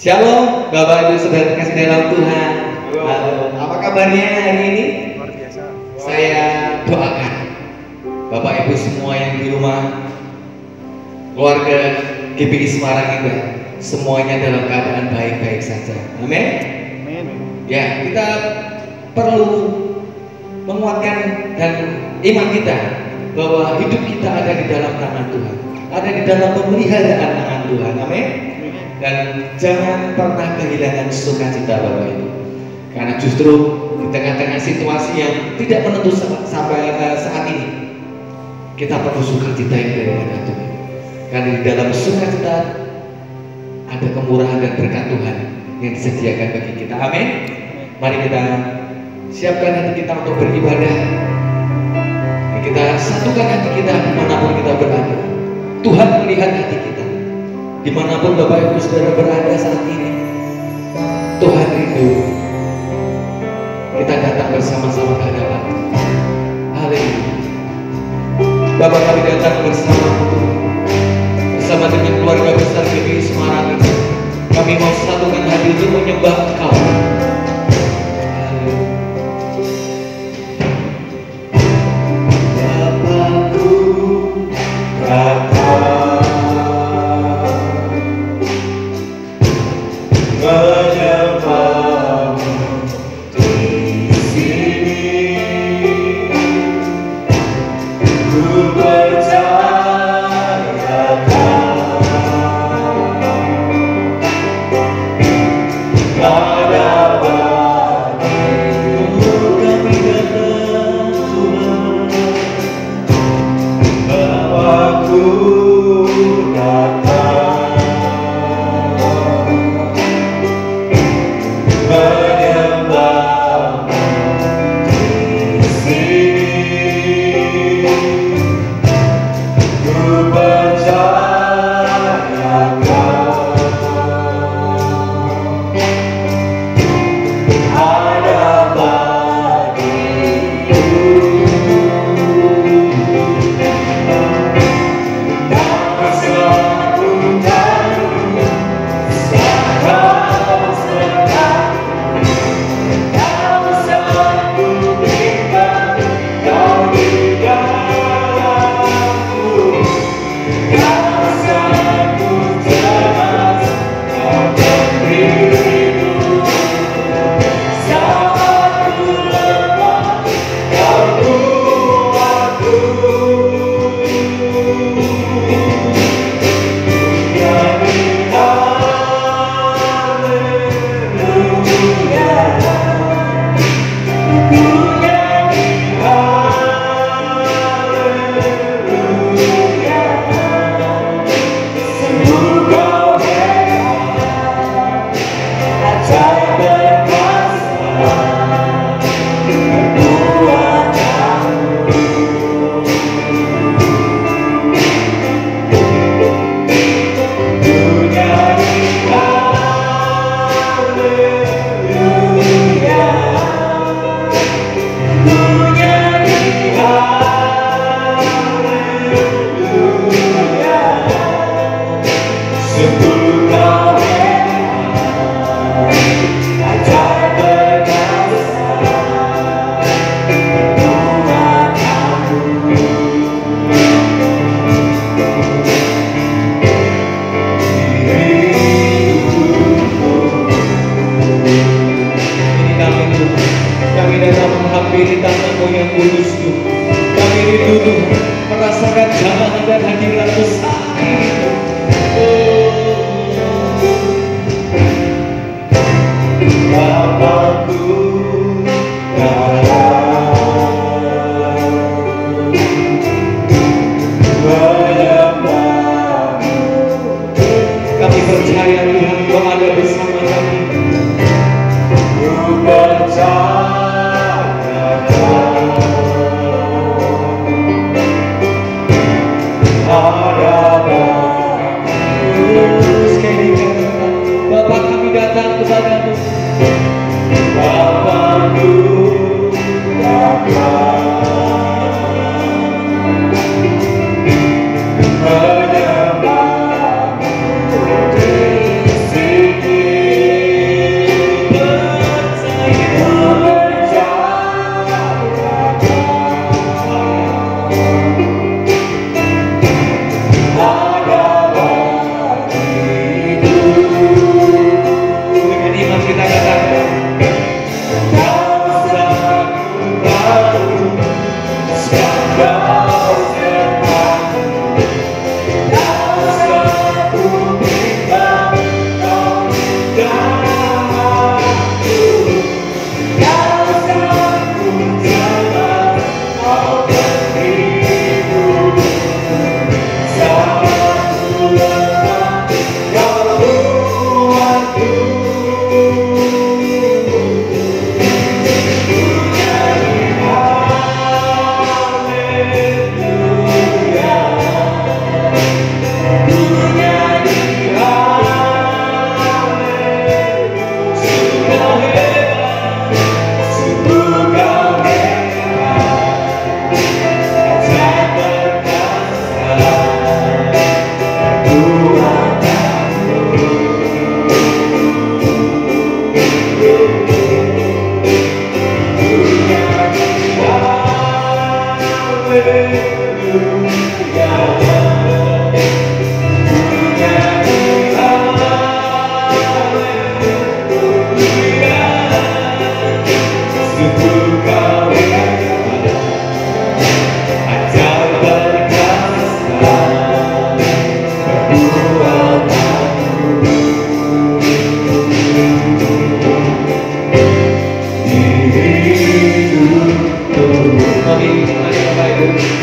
Shalom, Bapak Ibu Saudara kasih dalam Tuhan. Halo. Apa kabarnya hari ini? Luar biasa. Saya doakan Bapak Ibu semua yang di rumah, keluarga GPI Semarang ini, semuanya dalam keadaan baik-baik saja. Amin. Amin. Ya, kita perlu menguatkan dan iman kita bahwa hidup kita ada di dalam tangan Tuhan, ada di dalam pemeliharaan tangan Tuhan. Amin. Dan jangan pernah kehilangan sukacita Bapak Ibu, karena justru di tengah-tengah situasi yang tidak menentu sampai saat ini, kita perlu sukacita yang daripada Tuhan, karena di dalam sukacita ada kemurahan dan berkat Tuhan yang disediakan bagi kita. Amin. Mari kita siapkan hati kita untuk beribadah. Kita satukan hati kita dimanapun kita berada. Tuhan melihat hati kita dimanapun Bapak Ibu Saudara berada saat ini. Tuhan rindu kita datang bersama-sama ke hadapan. Haleluya. Bapak, kami datang bersama dengan keluarga besar GPI Semarang ini. Kami mau satukan hati untuk menyembah Engkau. Bapakku datang menyembahmu di sini. Ku percayakan pada padamu kami datang Tuhan. Bapakku datang menyembahmu di sini. Ku percayakan ada bagiku dan persatukanmu sekarang sekarang. Kau selalu berikan kau di dalamku. Kau selalu jelas kau berdirimu. Saat ku lemah kau kuatku. Nyanyi haleluya. Ku nyanyi haleluya. Sungguh kau hebat, ajaib perkasa, kekuatanmu. Ku nyanyi haleluya. Ku nyanyi haleluya. Sungguh kau hebat, ajaib perkasa, kekuatanmu. Ini kami Tuhan, kami datang menghampiri tangan-Mu yang kudus Tuhan. Kami rindu Tuhan merasakan jamaah dan hadirat-Mu saat ini. Bapakku datang menyembahmu. Kami percaya Tuhan Kau ada bersama kami. Ku percayakan ada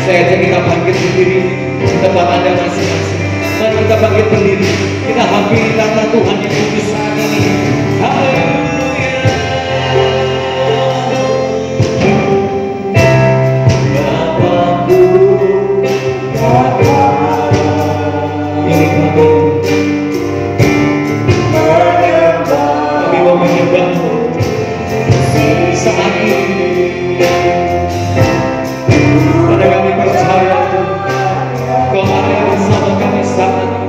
Saya ajak kita bangkit berdiri di tempat Anda masing-masing. Mari kita bangkit berdiri. Kita hampiri kata Tuhan yang kudus saat ini. Haleluya. Bapakku, Bapa, ini kami. Kami mau menyembah-Mu saat ini. Kami percaya Kau ada bersama kami saat ini.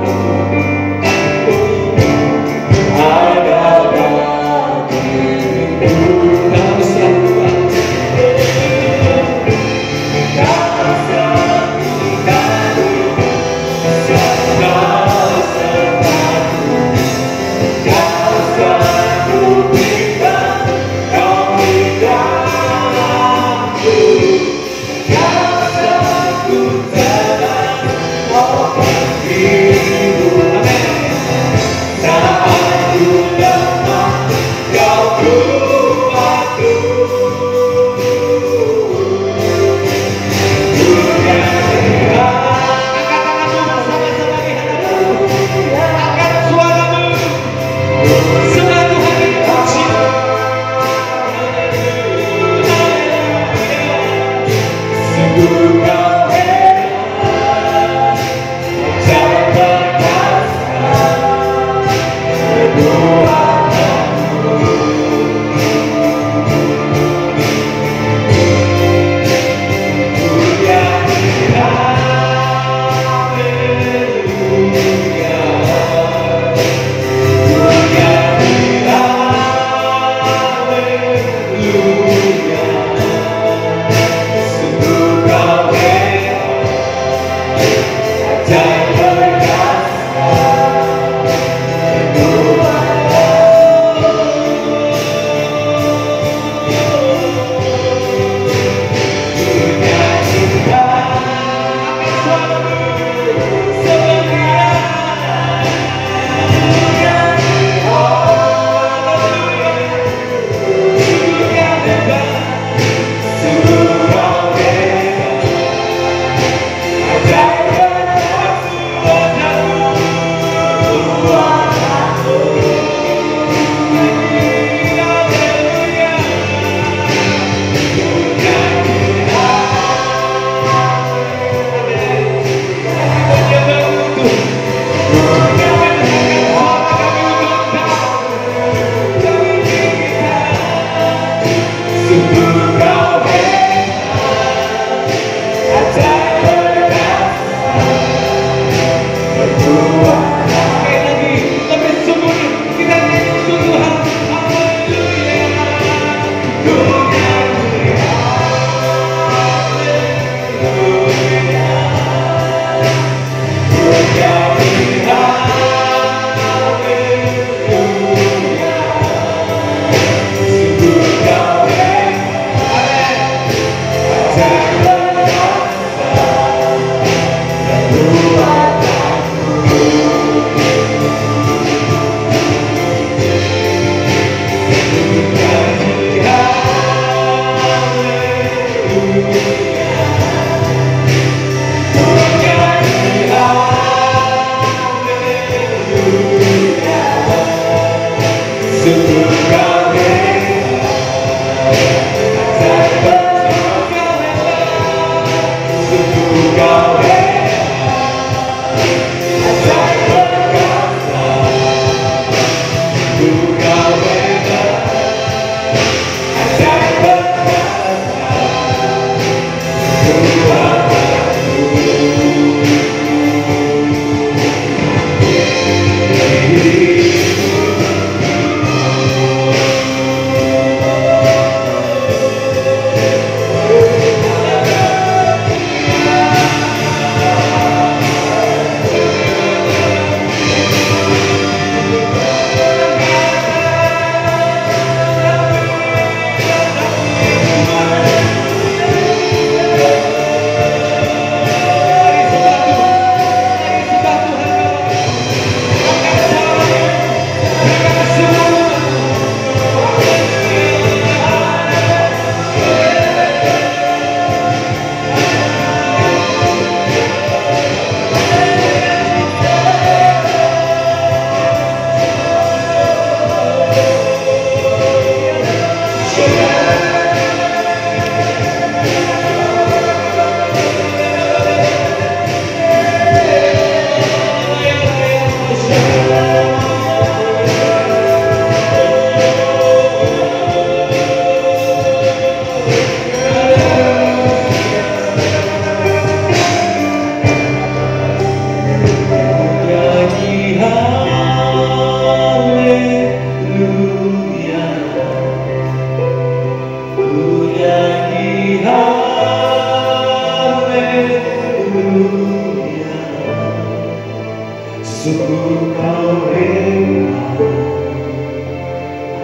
Sungguh kau hebat,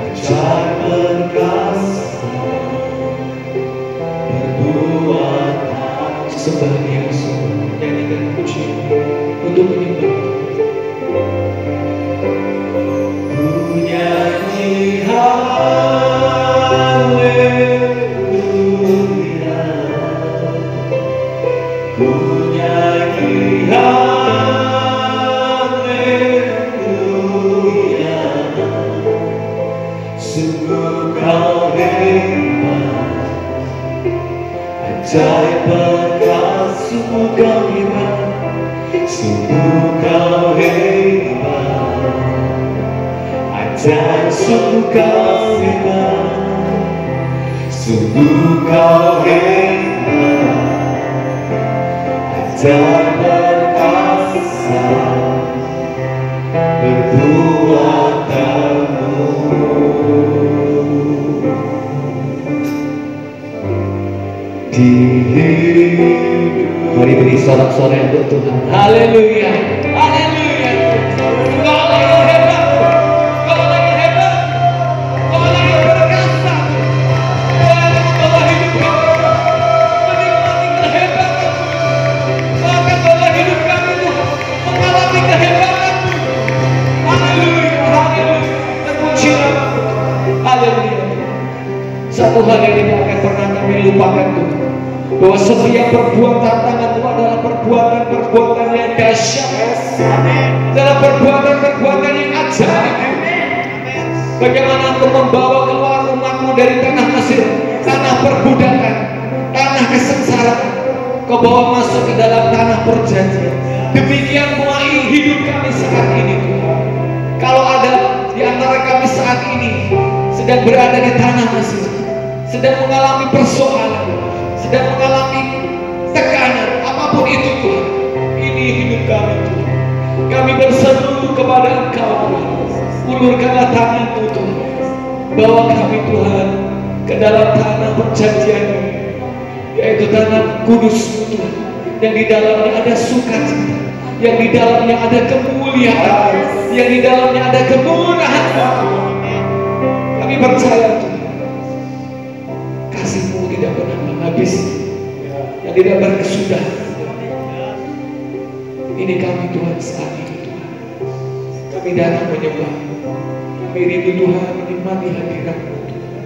ajaib perkasa, perbuatan. Sembah Dia semua, nyanyikan pujian untuk menyembah. Ku nyanyi haleluya, ku nyanyi haleluya. Sungguh kau hebat, ajaib perkasa. Sungguh kau hebat, sungguh kau hebat, ajaib. Sungguh kau hebat, sungguh kau hebat, ajaib perkasa, perbuatanmu. Di Mari beri sorak-sorai untuk Tuhan. Haleluya, haleluya. Kau lagi hebat, kau lagi hebat, kau lagi perkasa. Kau akan membawa hidup kami menikmati kehebatan. Kau akan membawa hidup kami mengalami kehebatan. Haleluya, haleluya. Terpuji nama, haleluya. Satu hal yang tidak akan pernah kami lupakan Tuhan, bahwa setiap perbuatan tanganmu adalah perbuatan-perbuatan yang dahsyat, adalah perbuatan-perbuatan yang ajaib. Bagaimana Engkau membawa keluar umatmu dari tanah Mesir, tanah perbudakan, tanah kesengsaraan, Kau bawa masuk ke dalam tanah perjanjian. Demikian pula hidup kami saat ini Tuhan. Kalau ada di antara kami saat ini sedang berada di tanah Mesir, sedang mengalami persoalan, sedang mengalami tekanan, apapun itu Tuhan, ini hidup kami Tuhan. Kami berseru kepada Engkau Tuhan, ulurkanlah tangan-Mu Tuhan, bawa kami Tuhan ke dalam tanah perjanjian, yaitu tanah kudus Tuhan, yang di dalamnya ada sukacita, yang di dalamnya ada kemuliaan, yang di dalamnya ada kemurahan. Kami percaya Tuhan, kasih-Mu tidak pernah habis, yang tidak berkesudahan. Ini kami Tuhan saat ini Tuhan. Kami datang menyembah, kami rindu Tuhan menikmati hadirat-Mu Tuhan.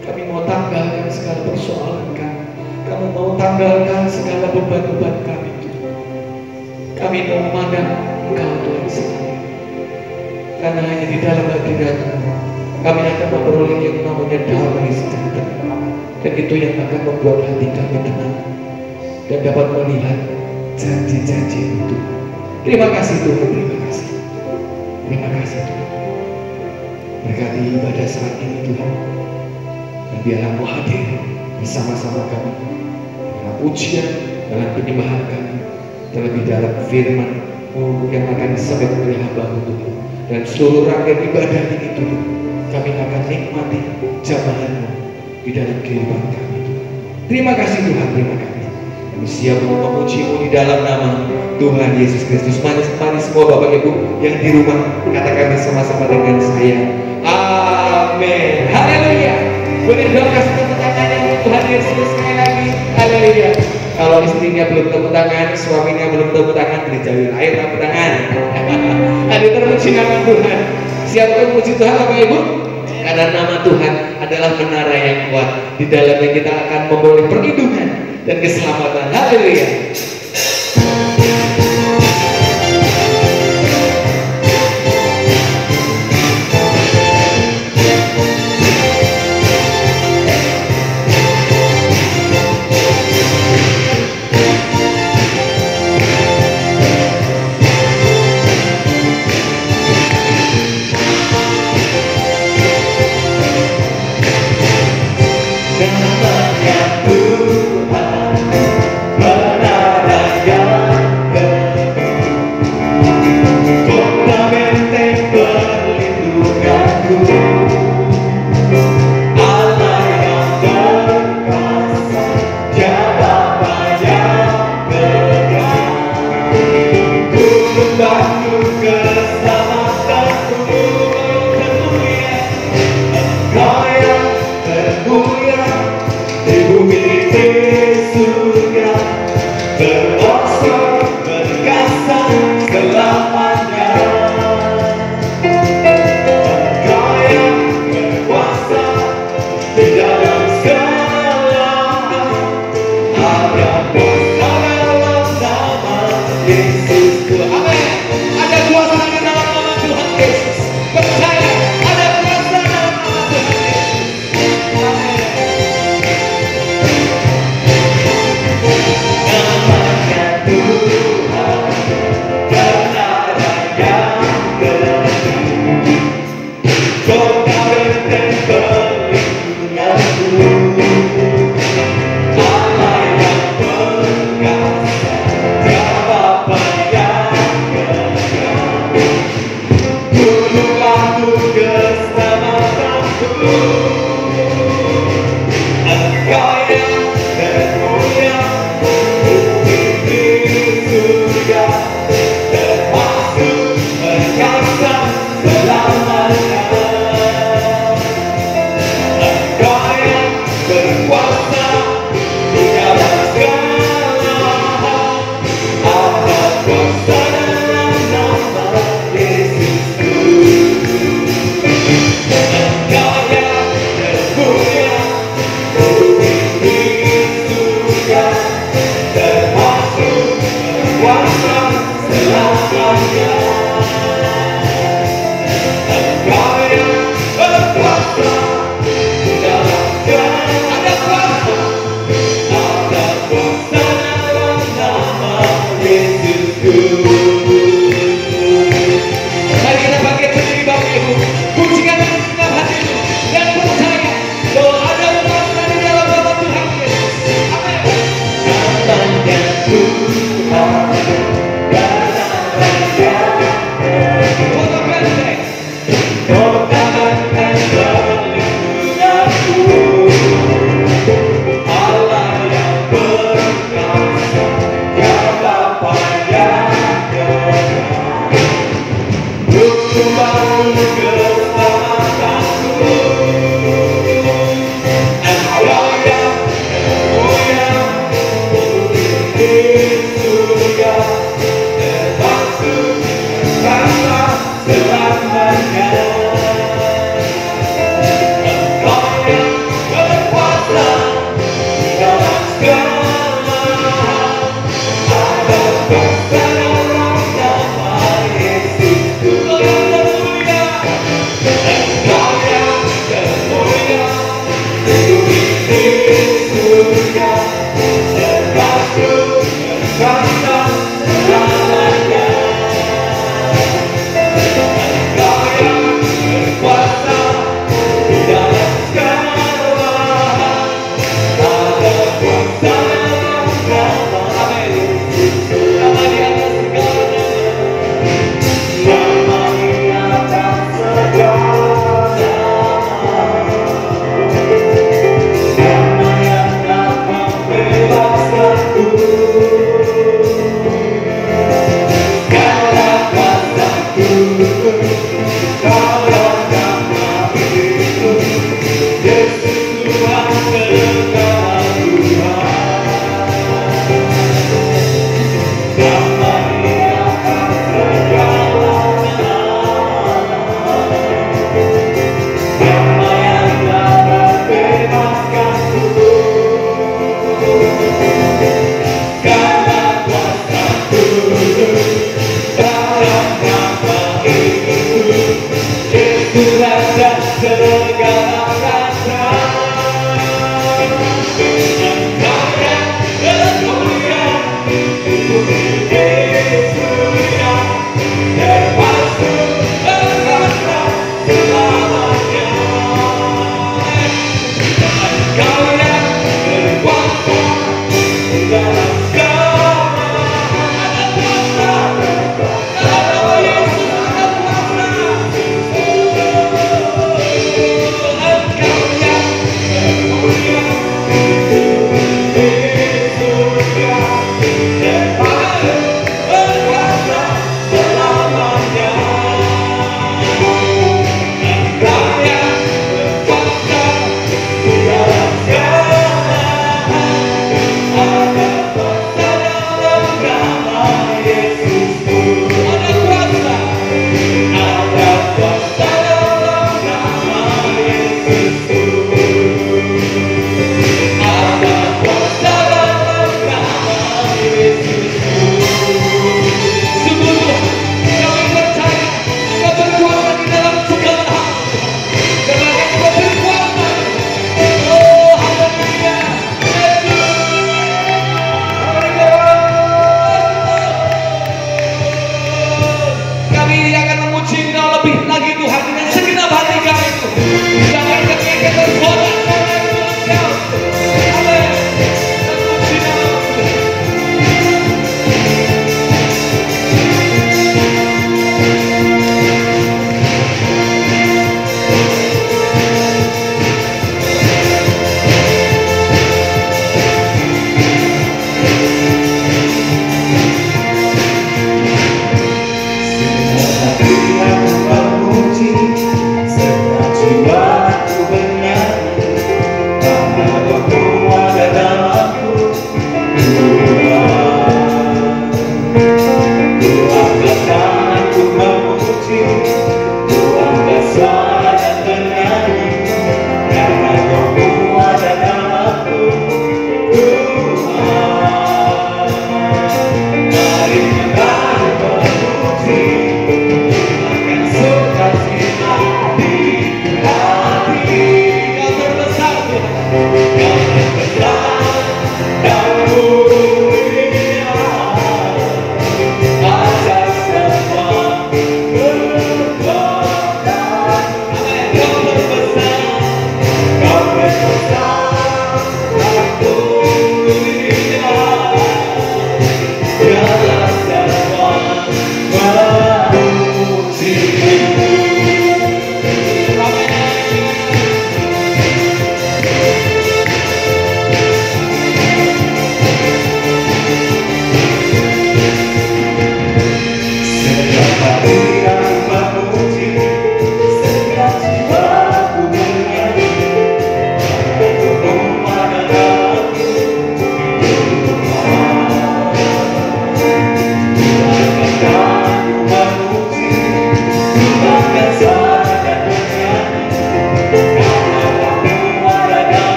Kami mau tanggalkan segala persoalan kami, kami mau tanggalkan segala beban-beban kami Tuhan. Kami mau memandang Engkau Tuhan saat ini, karena hanya di dalam hadirat-Mu kami akan memperoleh yang namanya damai sejahtera. Dan itu yang akan membuat hati kami tenang dan dapat melihat janji-janji itu. Terima kasih Tuhan, terima kasih. Terima kasih Tuhan. Berkati ibadah saat ini Tuhan. Dan biarlah Mu hadir bersama-sama kami dalam pujian, dalam penyembahan kami, terlebih dalam firman-Mu yang akan disampaikan oleh hamba-Mu Tuhan. Dan seluruh rangkaian ibadah ini Tuhan, kami akan nikmati jamahan-Mu di dalam kehidupan kami Tuhan. Terima kasih Tuhan, terima kasih. Kami siap untuk memuji-Mu di dalam nama Tuhan Yesus Kristus. Mari semua Bapak Ibu yang di rumah katakan bersama-sama dengan saya, amin. Haleluya. Boleh dong kasih tepuk tangannya untuk Tuhan Yesus sekali lagi. Haleluya. Kalau istrinya belum tepuk tangan, suaminya belum tepuk tangan, dijauhin air tepuk tangan. Aduh, terpuji nama Tuhan. Siap untuk memuji Tuhan Bapak Ibu? Karena nama Tuhan adalah menara yang kuat. Di dalamnya kita akan memperoleh perlindungan dan keselamatan. Haleluya. Namanya Tuhan, menara kuasa selamanya. Engkau yang berkuasa dalam Ada kuasa. ada kuasa dalam nama Yesusku. Mari kita bangkit berdiri Bapak Ibu. Pujikan dengan segenap hatimu dan percaya bahwa ada kuasa di dalam nama Tuhan Yesus. Amin. Katanya Tuhan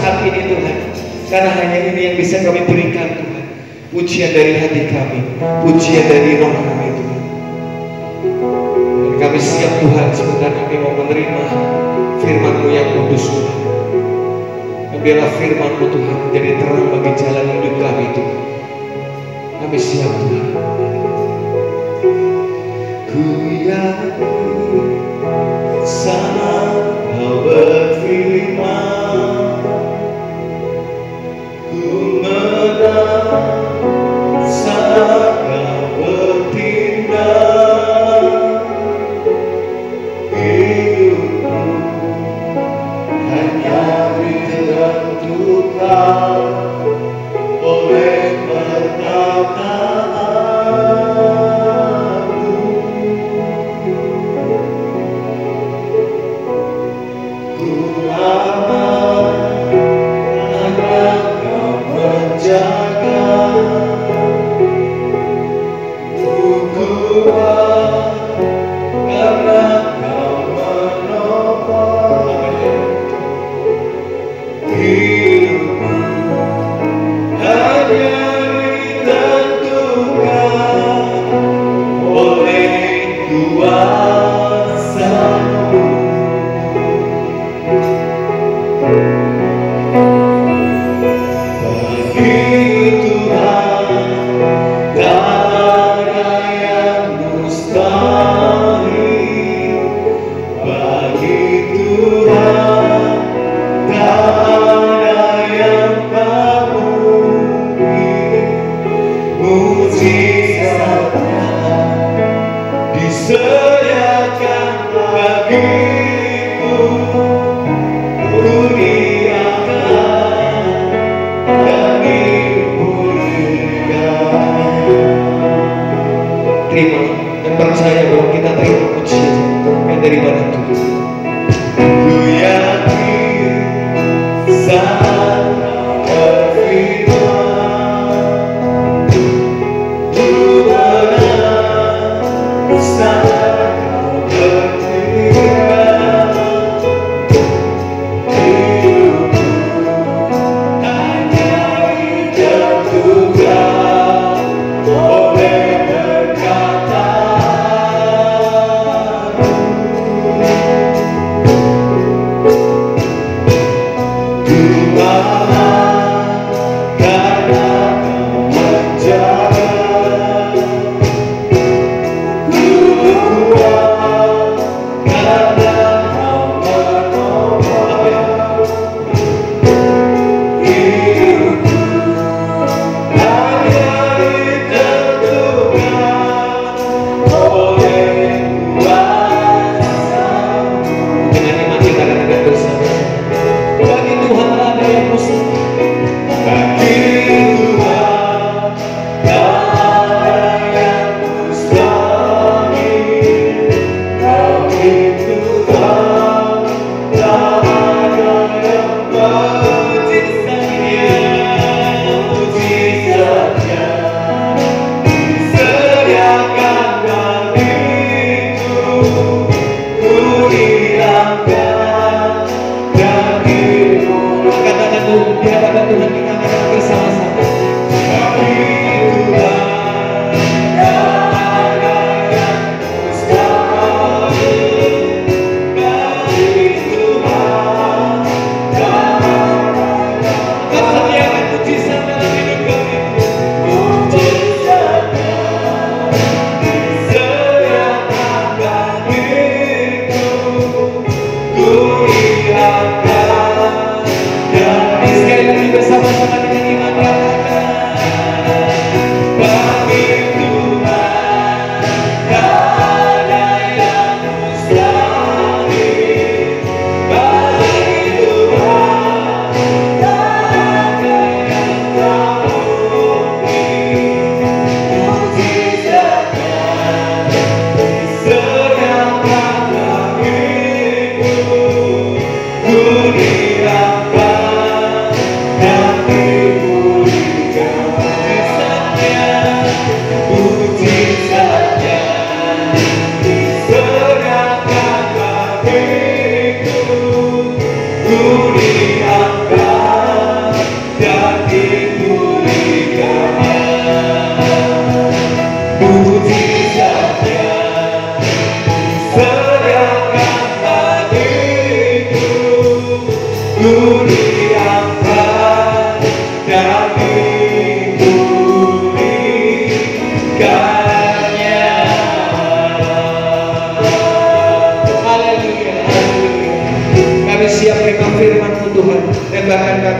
saat ini Tuhan. Karena hanya ini yang bisa kami berikan Tuhan. Pujian dari hati kami, pujian dari roh kami Tuhan. Dan kami siap Tuhan, sebentar kami mau menerima firman-Mu yang kudus Tuhan. Dan biarlah firman-Mu Tuhan menjadi terang bagi jalan hidup kami Tuhan. Kami siap Tuhan. Ku yakin saat Kau berfirman, ku menang saat Kau bertindak. Hidupku hanya ditentukan oleh perkataanmu. Ku aman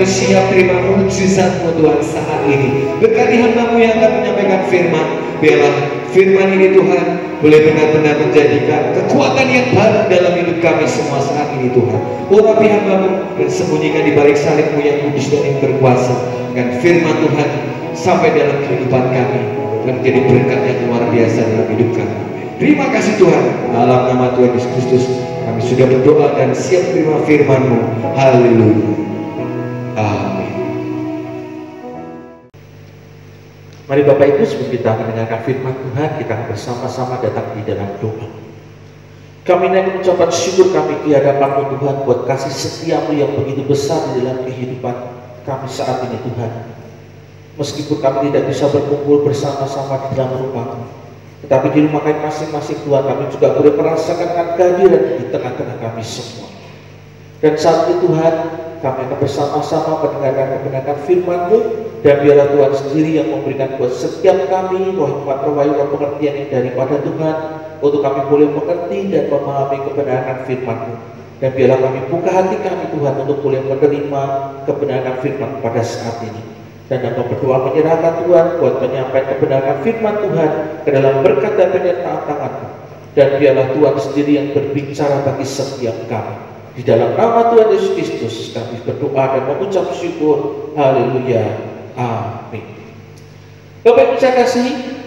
kami siap terima mujizat-Mu Tuhan saat ini. Berkati hamba-Mu yang akan menyampaikan firman. Biarlah firman ini Tuhan boleh benar-benar menjadikan kekuatan yang baru dalam hidup kami semua saat ini Tuhan. Urapi hamba-Mu dan sembunyikan di balik salib-Mu yang kudus dan yang berkuasa. Dan firman Tuhan sampai dalam kehidupan kami dan menjadi berkat yang luar biasa dalam hidup kami. Terima kasih Tuhan. Dalam nama Tuhan Yesus Kristus kami sudah berdoa dan siap terima firman-Mu. Haleluya. Amin. Mari Bapak Ibu, sebelum kita mendengarkan firman Tuhan, kita bersama-sama datang di dalam doa. Kami naik mengucapkan syukur kami di hadapan-Mu Tuhan buat kasih setia-Mu yang begitu besar di dalam kehidupan kami saat ini Tuhan. Meskipun kami tidak bisa berkumpul bersama-sama di dalam rumah, tetapi di rumah kami masing-masing Tuhan, kami juga boleh merasakan kehadiran di tengah-tengah kami semua. Dan saat itu Tuhan, kami akan bersama-sama mendengarkan kebenaran firman-Mu, dan biarlah Tuhan sendiri yang memberikan buat setiap kami wahyu pengertian yang daripada Tuhan, untuk kami boleh mengerti dan memahami kebenaran firman-Mu. Dan biarlah kami buka hati kami Tuhan untuk boleh menerima kebenaran firman pada saat ini. Dan dalam berdoa menyerahkan Tuhan buat menyampaikan kebenaran firman Tuhan ke dalam berkat dan penyertaan tangan-Mu. Dan biarlah Tuhan sendiri yang berbicara bagi setiap kami. Di dalam nama Tuhan Yesus Kristus kami berdoa dan mengucap syukur. Haleluya. Amin. Bapak Ibu saya kasih,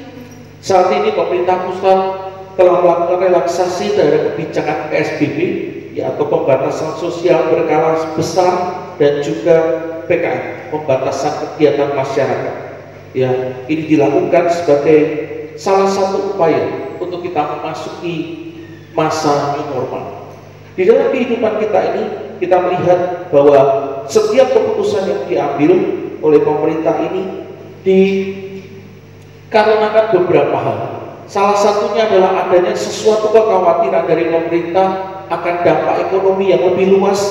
saat ini pemerintah pusat telah melakukan relaksasi dari kebijakan PSBB, yaitu pembatasan sosial berskala besar, dan juga PKM, pembatasan kegiatan masyarakat. Ya, ini dilakukan sebagai salah satu upaya untuk kita memasuki masa new normal. Di dalam kehidupan kita ini, kita melihat bahwa setiap keputusan yang diambil oleh pemerintah ini dikarenakan beberapa hal. Salah satunya adalah adanya sesuatu kekhawatiran dari pemerintah akan dampak ekonomi yang lebih luas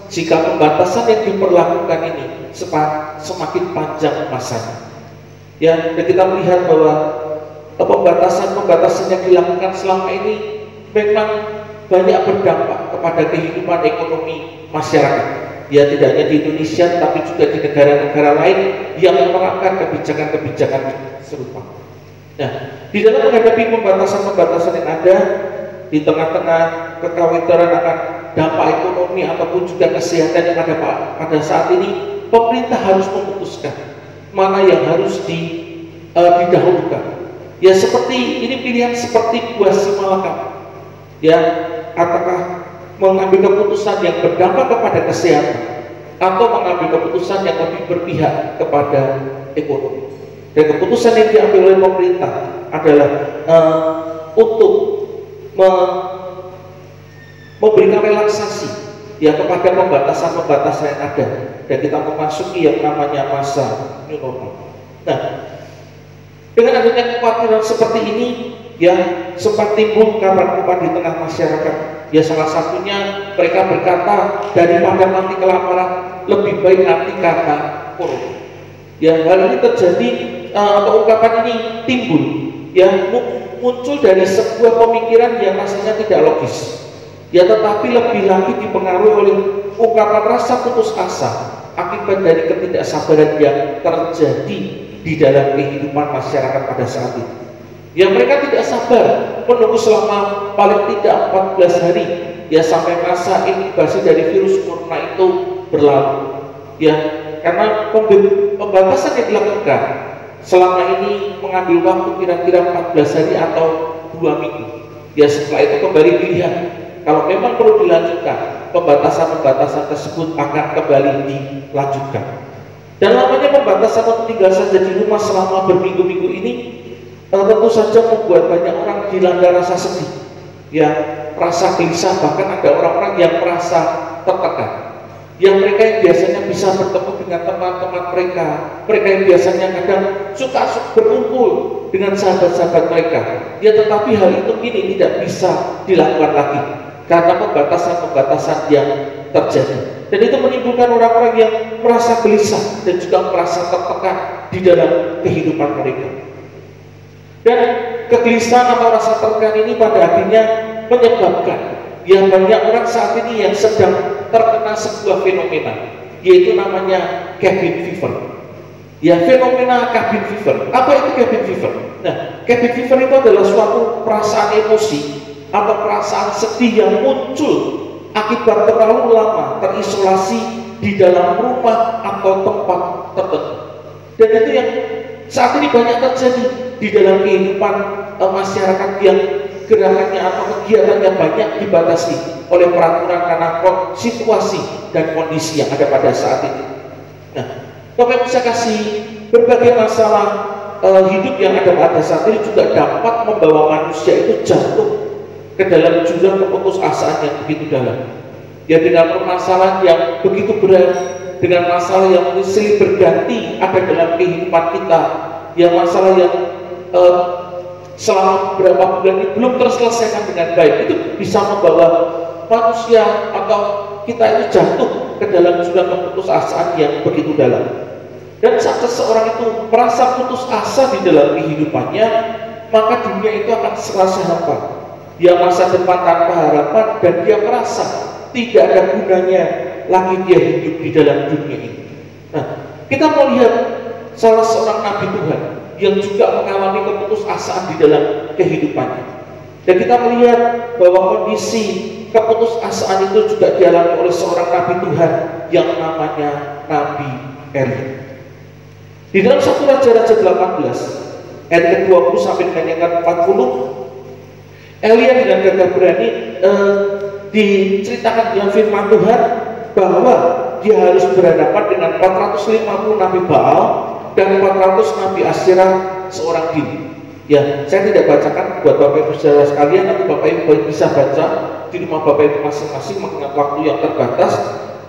jika pembatasan yang diperlakukan ini semakin panjang masanya. Ya, dan kita melihat bahwa pembatasan yang dilakukan selama ini memang banyak berdampak kepada kehidupan ekonomi masyarakat. Ya, tidak hanya di Indonesia, tapi juga di negara-negara lain yang menerapkan kebijakan-kebijakan serupa. Nah, di dalam menghadapi pembatasan-pembatasan yang ada, di tengah-tengah kekhawatiran akan dampak ekonomi ataupun juga kesehatan yang ada pada saat ini, pemerintah harus memutuskan mana yang harus didahulukan. Ya, seperti ini pilihan seperti buah si malakama. Ya, apakah mengambil keputusan yang berdampak kepada kesehatan atau mengambil keputusan yang lebih berpihak kepada ekonomi. Dan keputusan yang diambil oleh pemerintah adalah untuk memberikan relaksasi ya kepada pembatasan-pembatasan yang ada, dan kita memasuki yang namanya masa new normal. Nah, dengan adanya kekhawatiran seperti ini, ya sempat timbul kabar-kabar di tengah masyarakat. Ya, salah satunya mereka berkata, daripada mati kelaparan lebih baik mati karena corona. Ya, hal ini terjadi, ungkapan ini timbul, ya muncul dari sebuah pemikiran yang rasanya tidak logis. Ya, tetapi lebih lagi dipengaruhi oleh ungkapan rasa putus asa akibat dari ketidaksabaran yang terjadi di dalam kehidupan masyarakat pada saat itu. Ya, mereka tidak sabar menunggu selama paling tidak 14 hari ya sampai masa inkubasi dari virus corona itu berlalu. Ya, karena pembatasan yang dilakukan selama ini mengambil waktu kira-kira 14 hari atau 2 minggu. Ya, setelah itu kembali pilihan. Kalau memang perlu dilanjutkan, pembatasan-pembatasan tersebut akan kembali dilanjutkan. Dan namanya pembatasan untuk tinggal saja di rumah selama berminggu-minggu ini tentu saja membuat banyak orang dilanda rasa sedih, ya, rasa gelisah, bahkan ada orang-orang yang merasa tertekan. Yang mereka yang biasanya bisa bertemu dengan teman-teman mereka yang biasanya kadang suka berkumpul dengan sahabat-sahabat mereka, ya, tetapi hal itu kini tidak bisa dilakukan lagi karena pembatasan-pembatasan yang terjadi. Dan itu menimbulkan orang-orang yang merasa gelisah dan juga merasa tertekan di dalam kehidupan mereka. Dan kegelisahan atau rasa tertekan ini pada akhirnya menyebabkan yang banyak orang saat ini yang sedang terkena sebuah fenomena, yaitu namanya cabin fever. Ya, fenomena cabin fever. Apa itu cabin fever? Nah, cabin fever itu adalah suatu perasaan emosi atau perasaan sedih yang muncul akibat terlalu lama terisolasi di dalam rumah atau tempat tertentu. Dan itu yang saat ini banyak terjadi di dalam kehidupan masyarakat yang gerakannya atau kegiatannya banyak dibatasi oleh peraturan karena situasi dan kondisi yang ada pada saat itu. Nah, Bapak bisa kasih berbagai masalah hidup yang ada pada saat ini juga dapat membawa manusia itu jatuh ke dalam jurang keputusasaan yang begitu dalam. Ya, dengan permasalahan yang begitu berat, dengan masalah yang silih berganti ada dalam kehidupan kita, ya masalah yang selama beberapa bulan ini belum terselesaikan dengan baik, itu bisa membawa manusia atau kita itu jatuh ke dalam jurang keputusasaan yang begitu dalam. Dan saat seseorang itu merasa putus asa di dalam kehidupannya, maka dunia itu akan serasa hampa. Dia masa depan tanpa harapan dan dia merasa tidak ada gunanya lagi dia hidup di dalam dunia ini. Nah, kita mau lihat salah seorang nabi Tuhan yang juga mengalami keputusasaan di dalam kehidupannya. Dan kita melihat bahwa kondisi keputusasaan itu juga dialami oleh seorang nabi Tuhan yang namanya Nabi Elia. Di dalam 1 Raja-Raja 18 ayat ke-20 sampai dengan yang ke-40, Elia dengan gagah berani diceritakan dalam firman Tuhan bahwa dia harus berhadapan dengan 450 nabi Baal dan 400 nabi Asyera seorang diri. Ya, saya tidak bacakan buat Bapak Ibu saudara sekalian, nanti Bapak Ibu bisa baca di rumah Bapak Ibu masing-masing mengingat waktu yang terbatas.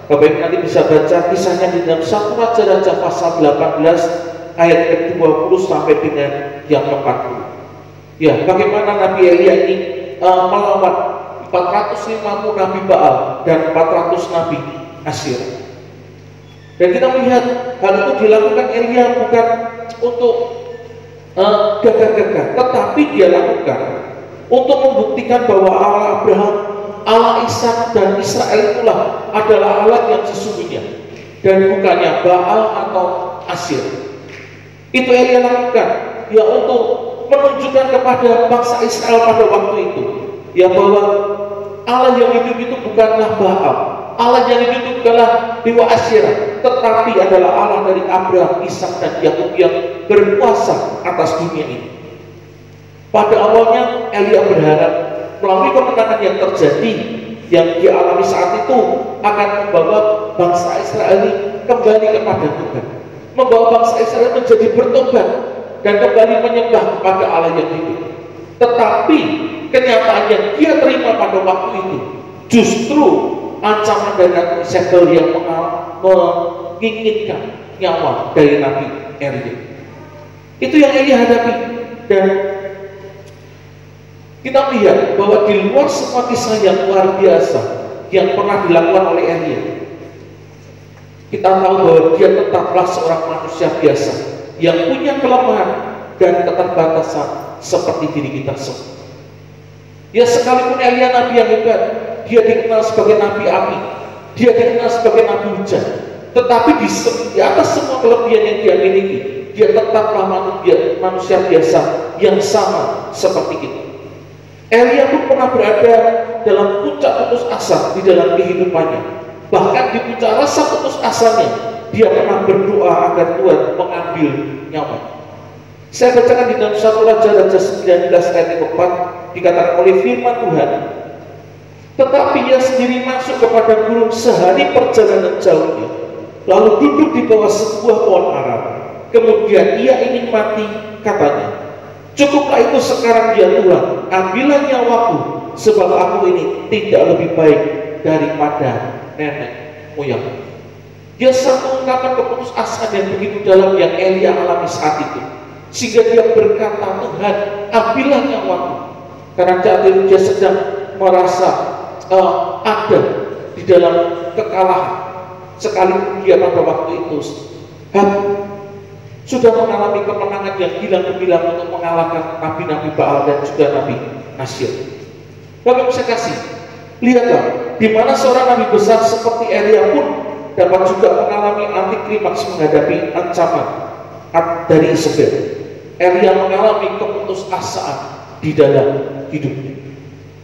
Bapak Ibu nanti bisa baca kisahnya di dalam 1 Raja-Raja pasal 18 ayat ke-20 sampai dengan yang ke-40. Ya, bagaimana Nabi Elia ini melawan 450 nabi Baal dan 400 nabi Asyera. Dan kita melihat hal itu dilakukan Elia bukan untuk gagah-gagah, tetapi dia lakukan untuk membuktikan bahwa Allah Abraham, Allah Ishak dan Israel itulah adalah Allah yang sesungguhnya dan bukannya Baal atau Asyera. Itu Elia lakukan ya untuk menunjukkan kepada bangsa Israel pada waktu itu ya bahwa Allah yang hidup itu bukanlah Baal, Allah yang hidup itu bukanlah dewa Asyera, tetapi adalah Allah dari Abraham, Ishak dan Yakub yang berkuasa atas dunia ini. Pada awalnya Elia berharap melalui kemenangan yang terjadi yang dialami saat itu akan membawa bangsa Israel ini kembali kepada Tuhan, membawa bangsa Israel menjadi bertobat dan kembali menyembah kepada Allah yang hidup. Tetapi kenyataan yang dia terima pada waktu itu justru ancaman dari Ratu Isabel yang menginginkan nyawa dari Nabi Elia. Itu yang Elia hadapi. Dan kita lihat bahwa di luar semua kisah yang luar biasa yang pernah dilakukan oleh Elia, kita tahu bahwa dia tetaplah seorang manusia biasa yang punya kelemahan dan keterbatasan seperti diri kita semua. Ya, sekalipun Elia nabi yang hebat, dia dikenal sebagai nabi api, dia dikenal sebagai nabi hujan, tetapi di atas semua kelebihan yang dia miliki, dia tetaplah manusia biasa yang sama seperti kita. Elia pun pernah berada dalam puncak putus asa di dalam kehidupannya. Bahkan di puncak rasa putus asanya, dia pernah berdoa agar Tuhan mengambil nyawa. Saya bacakan di dalam 1 Raja-Raja 19 ayat 4, dikatakan oleh firman Tuhan, tetapi ia sendiri masuk kepada gunung sehari perjalanan jauhnya, lalu duduk di bawah sebuah pohon ara. Kemudian ia ingin mati, katanya, cukuplah itu sekarang ya Tuhan, ambillah nyawaku, sebab aku ini tidak lebih baik daripada nenek moyang. Dia satu ungkapan keputusasaan yang begitu dalam yang Elia alami saat itu, sehingga dia berkata, Tuhan, ambillah nyawaku, karena saat itu dia sedang merasa ada di dalam kekalahan, sekalipun dia pada waktu itu sudah mengalami kemenangan yang hilang-hilang untuk mengalahkan nabi-nabi Baal dan juga nabi Asyera. Bapak bisa kasih, lihatlah di mana seorang nabi besar seperti Elia pun dapat juga mengalami anti klimaks menghadapi ancaman dari Isabel. Elia mengalami keputusasaan di dalam hidupnya.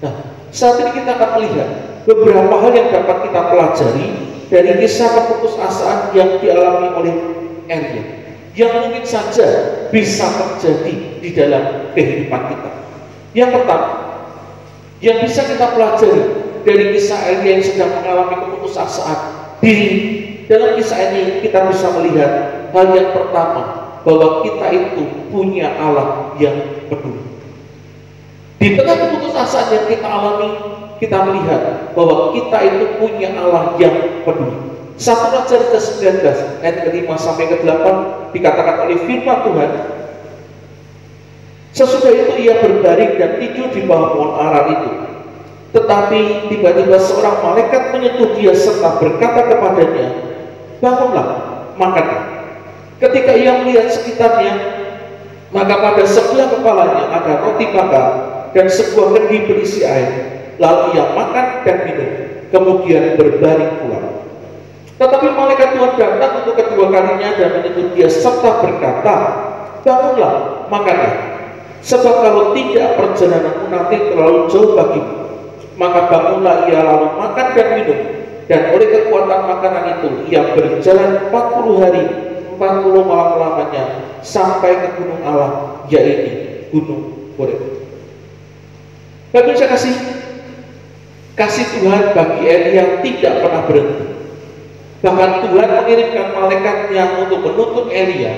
Nah, saat ini kita akan melihat beberapa hal yang dapat kita pelajari dari kisah keputusasaan yang dialami oleh Elia, yang mungkin saja bisa terjadi di dalam kehidupan kita. Yang pertama, yang bisa kita pelajari dari kisah Elia yang sedang mengalami keputusasaan, di dalam kisah ini kita bisa melihat hal yang pertama, bahwa kita itu punya Allah yang peduli. Di tengah keputusasaan yang kita alami, kita melihat bahwa kita itu punya Allah yang peduli. 1 Raja ke-19 ayat ke-5 sampai ke-8 dikatakan oleh firman Tuhan, sesudah itu ia berbaring dan tidur di bawah pohon ara itu. Tetapi tiba-tiba seorang malaikat menyentuh dia serta berkata kepadanya, bangunlah, makanlah. Ketika ia melihat sekitarnya, maka pada sebelah kepalanya ada roti bakar dan sebuah kendi berisi air. Lalu ia makan dan minum, kemudian berbaring pulang. Tetapi malaikat Tuhan datang untuk kedua kalinya dan menyentuh dia serta berkata, bangunlah, makanlah. Sebab kalau tidak, perjalananmu nanti terlalu jauh bagimu. Maka bangunlah ia lalu makan dan minum. Dan oleh kekuatan makanan itu, ia berjalan 40 hari 40 malam lamanya sampai ke gunung Allah, yaitu Gunung Horeb. Bapak saya kasih Tuhan bagi Elia tidak pernah berhenti. Bahkan Tuhan mengirimkan malaikatnya untuk menuntun Elia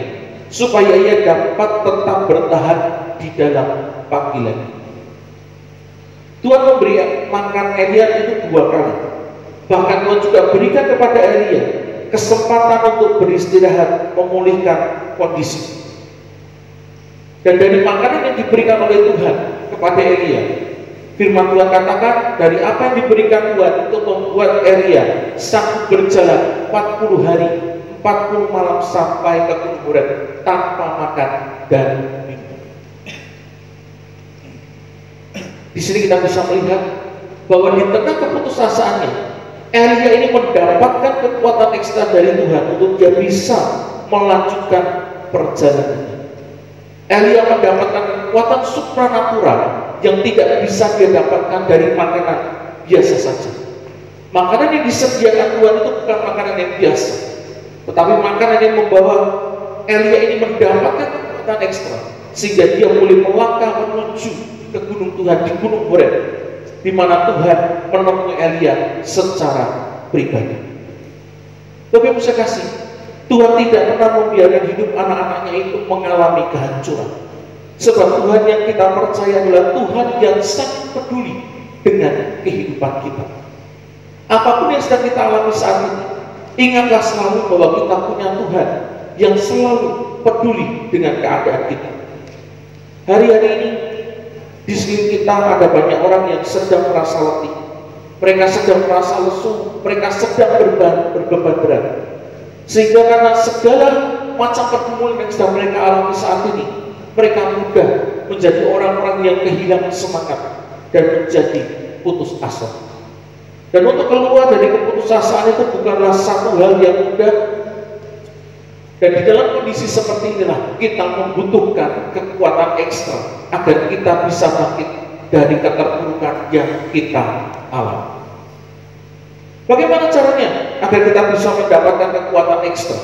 supaya ia dapat tetap bertahan di dalam panggilan. Tuhan memberi makan Elia itu 2 kali. Bahkan Tuhan juga berikan kepada Elia kesempatan untuk beristirahat, memulihkan kondisi. Dan dari makanan yang diberikan oleh Tuhan kepada Elia, firman Tuhan katakan, dari apa yang diberikan Tuhan untuk membuat Elia sanggup berjalan 40 hari 40 malam sampai ke Gunung Horeb tanpa makan dan minum. Di sini kita bisa melihat bahwa di tengah keputusasaannya, Elia ini mendapatkan kekuatan ekstra dari Tuhan untuk dia bisa melanjutkan perjalanannya. Elia mendapatkan kekuatan supranatural yang tidak bisa dia dapatkan dari makanan biasa saja. Makanan yang disediakan Tuhan itu bukan makanan yang biasa, tetapi makanan yang membawa Elia ini mendapatkan kekuatan ekstra, sehingga dia boleh melangkah menuju ke gunung Tuhan di Gunung Horeb, di mana Tuhan menemui Elia secara pribadi. Tapi saya kasih, Tuhan tidak pernah membiarkan hidup anak-anaknya itu mengalami kehancuran. Sebab Tuhan yang kita percaya adalah Tuhan yang sangat peduli dengan kehidupan kita. Apapun yang sedang kita alami saat ini, ingatlah selalu bahwa kita punya Tuhan yang selalu peduli dengan keadaan kita. Hari-hari ini di sekeliling kita ada banyak orang yang sedang merasa letih, mereka sedang merasa lesu, mereka sedang berbeban berat, sehingga karena segala macam pergumulan yang sedang mereka alami saat ini, mereka mudah menjadi orang-orang yang kehilangan semangat dan menjadi putus asa. Dan untuk keluar dari keputusasaan itu bukanlah satu hal yang mudah. Dan di dalam kondisi seperti inilah kita membutuhkan kekuatan ekstra agar kita bisa bangkit dari keterpurukan yang kita alami. Bagaimana caranya agar kita bisa mendapatkan kekuatan ekstra?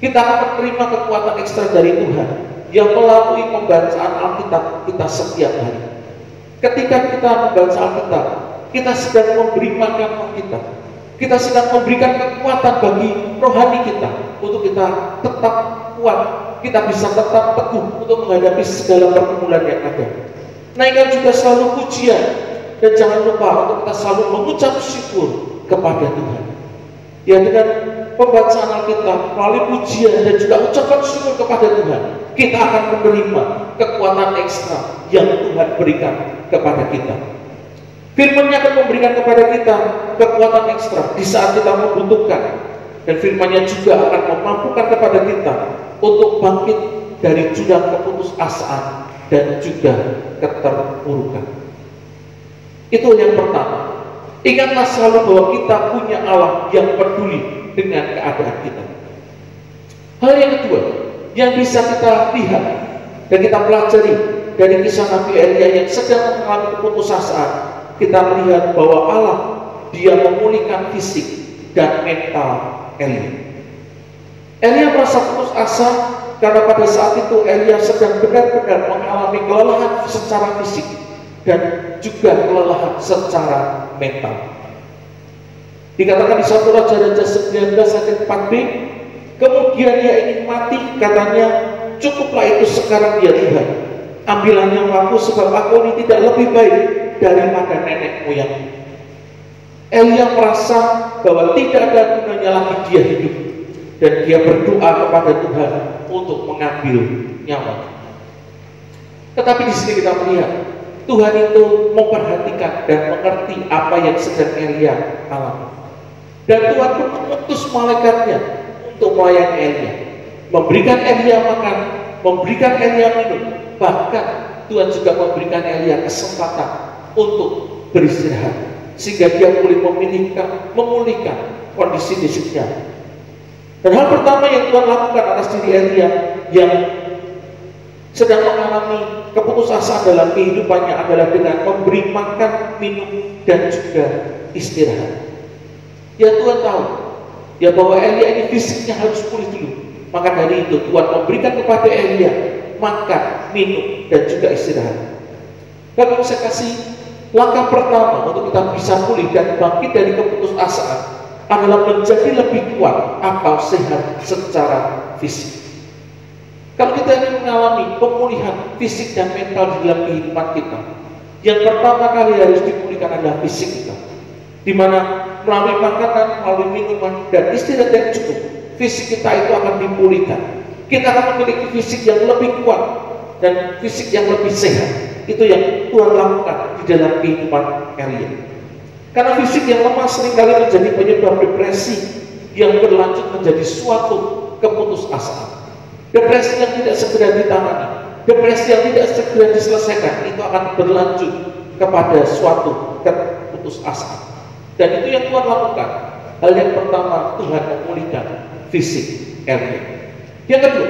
Kita akan menerima kekuatan ekstra dari Tuhan yang melalui pembacaan Alkitab kita setiap hari. Ketika kita membaca Alkitab, kita sedang memberi makan roh kita. Kita sedang memberikan kekuatan bagi rohani kita untuk kita tetap kuat, kita bisa tetap teguh untuk menghadapi segala pergumulan yang ada. Naikkan juga selalu pujian, dan jangan lupa untuk kita selalu mengucap syukur kepada Tuhan. Ya, dengan pembacaan Alkitab, melalui pujian dan juga ucapan syukur kepada Tuhan, kita akan menerima kekuatan ekstra yang Tuhan berikan kepada kita. Firman-Nya akan memberikan kepada kita kekuatan ekstra di saat kita membutuhkan, dan firman-Nya juga akan memampukan kepada kita untuk bangkit dari jurang keputusasaan dan juga keterpurukan. Itu yang pertama. Ingatlah selalu bahwa kita punya Allah yang peduli dengan keadaan kita. Hal yang kedua yang bisa kita lihat dan kita pelajari dari kisah Nabi Elia yang sedang mengalami keputusasaan, kita melihat bahwa Allah dia memulihkan fisik dan mental Elia. Elia merasa putus asa karena pada saat itu Elia sedang benar-benar mengalami kelelahan secara fisik dan juga kelelahan secara mental. Dikatakan di 1 Raja-Raja 19 ayat 4b, kemudian dia ingin mati, katanya, cukuplah itu sekarang ya Tuhan, ambillah nyawaku sebab aku ini tidak lebih baik daripada nenek moyang. Elia merasa bahwa tidak ada gunanya lagi dia hidup, dan dia berdoa kepada Tuhan untuk mengambil nyawa. Tetapi di sini kita melihat Tuhan itu memperhatikan dan mengerti apa yang sedang Elia alami. Dan Tuhan pun mengutus malaikatnya untuk melayani Elia, memberikan Elia makan, memberikan Elia minum, bahkan Tuhan juga memberikan Elia kesempatan untuk beristirahat sehingga dia boleh memulihkan kondisi fisiknya. Dan hal pertama yang Tuhan lakukan atas diri Elia yang sedang mengalami keputusasaan dalam kehidupannya adalah dengan memberi makan, minum, dan juga istirahat. Ya Tuhan tahu ya bahwa Elia ini fisiknya harus pulih dulu. Maka dari itu Tuhan memberikan kepada Elia makan, minum, dan juga istirahat. Bapak saya kasih, langkah pertama untuk kita bisa pulih dan bangkit dari keputusasaan adalah menjadi lebih kuat atau sehat secara fisik. Kalau kita ingin mengalami pemulihan fisik dan mental di dalam kehidupan kita, yang pertama kali harus dipulihkan adalah fisik kita, di mana melalui makanan, melalui minuman, dan istirahat yang cukup, fisik kita itu akan dipulihkan. Kita akan memiliki fisik yang lebih kuat dan fisik yang lebih sehat. Itu yang Tuhan lakukan di dalam kehidupan Elia. Karena fisik yang lemah seringkali menjadi penyebab depresi yang berlanjut menjadi suatu keputusasaan. Depresi yang tidak segera ditangani, depresi yang tidak segera diselesaikan, itu akan berlanjut kepada suatu keputusasaan. Dan itu yang Tuhan lakukan. Hal yang pertama, Tuhan memulihkan fisik Elia. Yang kedua,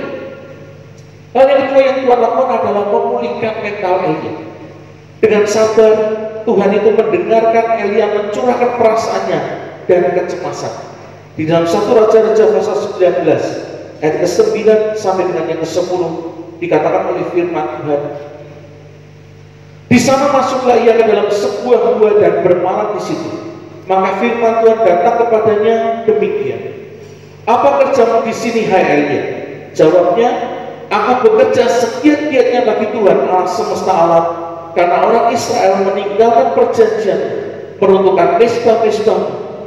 hal yang kedua yang Tuhan lakukan adalah memulihkan mental Elia. Dengan sabar, Tuhan itu mendengarkan Elia mencurahkan perasaannya dan kecemasan. Di dalam 1 Raja-Raja pasal 19 ayat ke-9 sampai dengan yang ke-10 dikatakan oleh firman Tuhan, di sana masuklah ia ke dalam sebuah gua dan bermalam di situ. Maka firman Tuhan datang kepadanya demikian, apa kerjamu di sini hai Elia? Jawabnya, aku bekerja segiat-giatnya bagi Tuhan Allah semesta alam, karena orang Israel meninggalkan perjanjian, meruntuhkan mesbah-mesbah,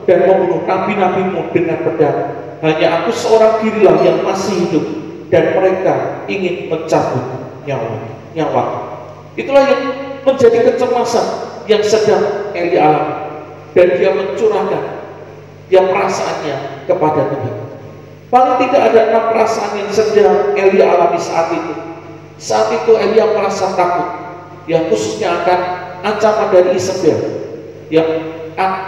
dan membunuh nabi-nabimu dengan pedang. Hanya aku seorang dirilah yang masih hidup, dan mereka ingin mencabut nyawa. Itulah yang menjadi kecemasan yang sedang Elia alami, dan dia mencurahkan perasaannya kepada Tuhan. Paling tidak ada 6 perasaan yang sedang Elia alami saat itu. Saat itu Elia merasa takut, khususnya akan ancaman dari Isabel yang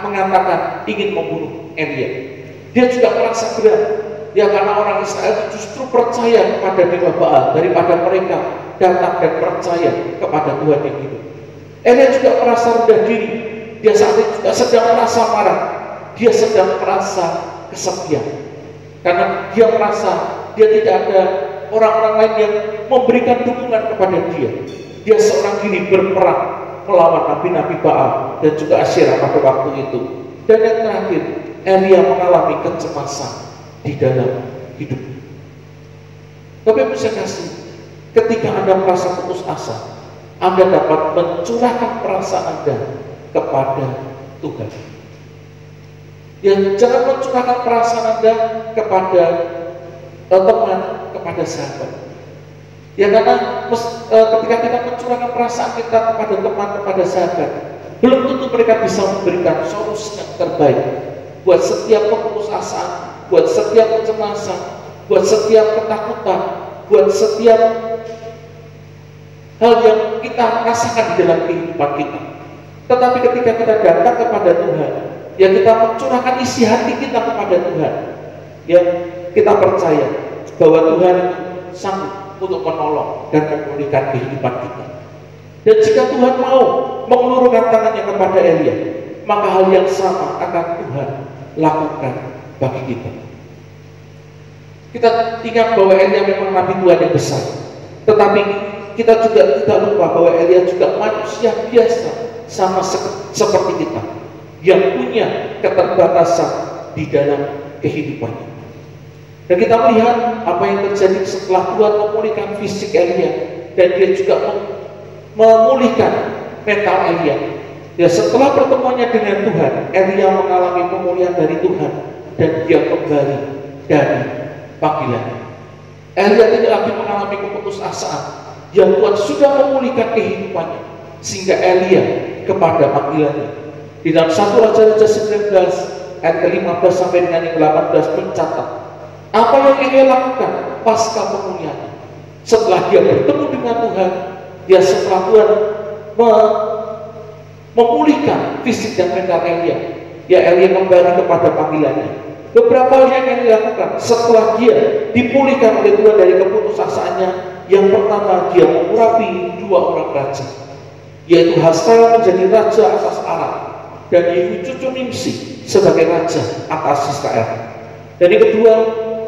mengatakan ingin membunuh Elia. Dia juga merasa berat, karena orang Israel justru percaya kepada dewa Baal daripada mereka datang dan percaya kepada Tuhan yang hidup. Elia juga merasa rendah diri. Dia saat itu juga sedang merasa marah. Dia sedang merasa kesepian, karena dia merasa dia tidak ada orang-orang lain yang memberikan dukungan kepada dia. Dia seorang diri berperang melawan nabi-nabi Baal dan juga Asyera pada waktu itu. Dan yang terakhir, Elia mengalami kecemasan di dalam hidup. Tapi saya kasih, ketika Anda merasa putus asa, Anda dapat mencurahkan perasaan Anda kepada Tuhan. Jangan mencurahkan perasaan Anda kepada teman, kepada sahabat. Karena ketika kita mencurahkan perasaan kita kepada teman, kepada sahabat, belum tentu mereka bisa memberikan solusi yang terbaik buat setiap keputusasaan, buat setiap kecemasan, buat setiap ketakutan, buat setiap hal yang kita rasakan di dalam kehidupan kita. Tetapi ketika kita datang kepada Tuhan, kita mencurahkan isi hati kita kepada Tuhan, Ya, kita percaya bahwa Tuhan sanggup untuk menolong dan memulihkan kehidupan kita. Dan jika Tuhan mau mengulurkan tangannya kepada Elia, maka hal yang sama akan Tuhan lakukan bagi kita. Kita ingat bahwa Elia memang nabi Tuhan yang besar, tetapi kita juga tidak lupa bahwa Elia juga manusia biasa sama seperti kita, yang punya keterbatasan di dalam kehidupannya. Dan kita melihat apa yang terjadi setelah Tuhan memulihkan fisik Elia, dan dia juga memulihkan mental Elia. Ya, setelah pertemuannya dengan Tuhan, Elia mengalami pemulihan dari Tuhan, dan dia kembali dari panggilannya. Elia tidak lagi mengalami keputusasaan, yang Tuhan sudah memulihkan kehidupannya, sehingga Elia kepada panggilannya. Di dalam 1 Raja-Raja 19 ayat ke-15 sampai dengan yang ke-18 mencatat apa yang Elia lakukan pasca pemulihannya. Setelah dia bertemu dengan Tuhan, dia setelah Tuhan memulihkan fisik dan mental Elia, ya Elia kembali kepada panggilannya. Beberapa hal yang Elia lakukan setelah dia dipulihkan oleh Tuhan dari keputusasaannya. Yang pertama, dia mengurapi 2 orang raja, yaitu Hazael menjadi raja atas Aram, dan Yehu cucu Nimsi sebagai raja atas Israel. Dan yang kedua,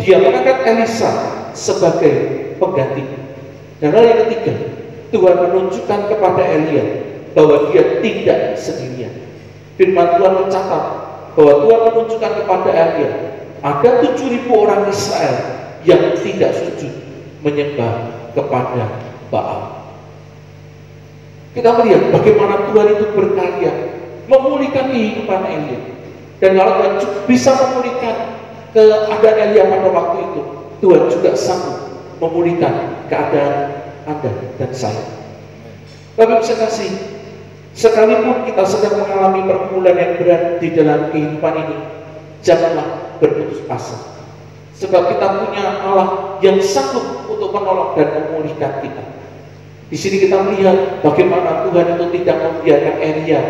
dia mengangkat Elisa sebagai pengganti. Dan hal yang ketiga, Tuhan menunjukkan kepada Elia bahwa dia tidak sendirian. Firman Tuhan mencatat bahwa Tuhan menunjukkan kepada Elia ada 7.000 orang Israel yang tidak sujud menyembah kepada Baal. Kita melihat bagaimana Tuhan itu berkarya memulihkan kehidupan Elia. Dan kalau Tuhan bisa memulihkan keadaan Elia pada waktu itu, Tuhan juga sanggup memulihkan keadaan Anda dan saya. Bapak bisa kasih, sekalipun kita sedang mengalami pergumulan yang berat di dalam kehidupan ini, janganlah berputus asa. Sebab kita punya Allah yang sanggup untuk menolong dan memulihkan kita. Di sini kita melihat bagaimana Tuhan itu tidak membiarkan Elia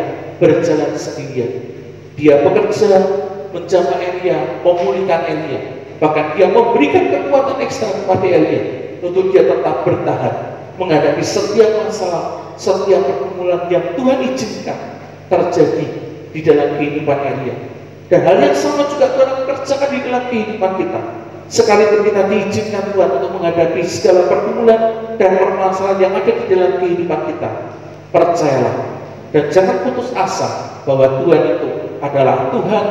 berjalan sendirian. Dia bekerja menjaga Elia, memulihkan Elia. Bahkan dia memberikan kekuatan ekstra kepada Elia untuk dia tetap bertahan menghadapi setiap masalah, setiap pergumulan yang Tuhan izinkan terjadi di dalam kehidupan Elia. Dan hal yang sama juga Tuhan kerjakan di dalam kehidupan kita. Sekalipun kita diizinkan Tuhan untuk menghadapi segala pergumulan dan permasalahan yang ada di dalam kehidupan kita, percayalah dan jangan putus asa bahwa Tuhan itu adalah Tuhan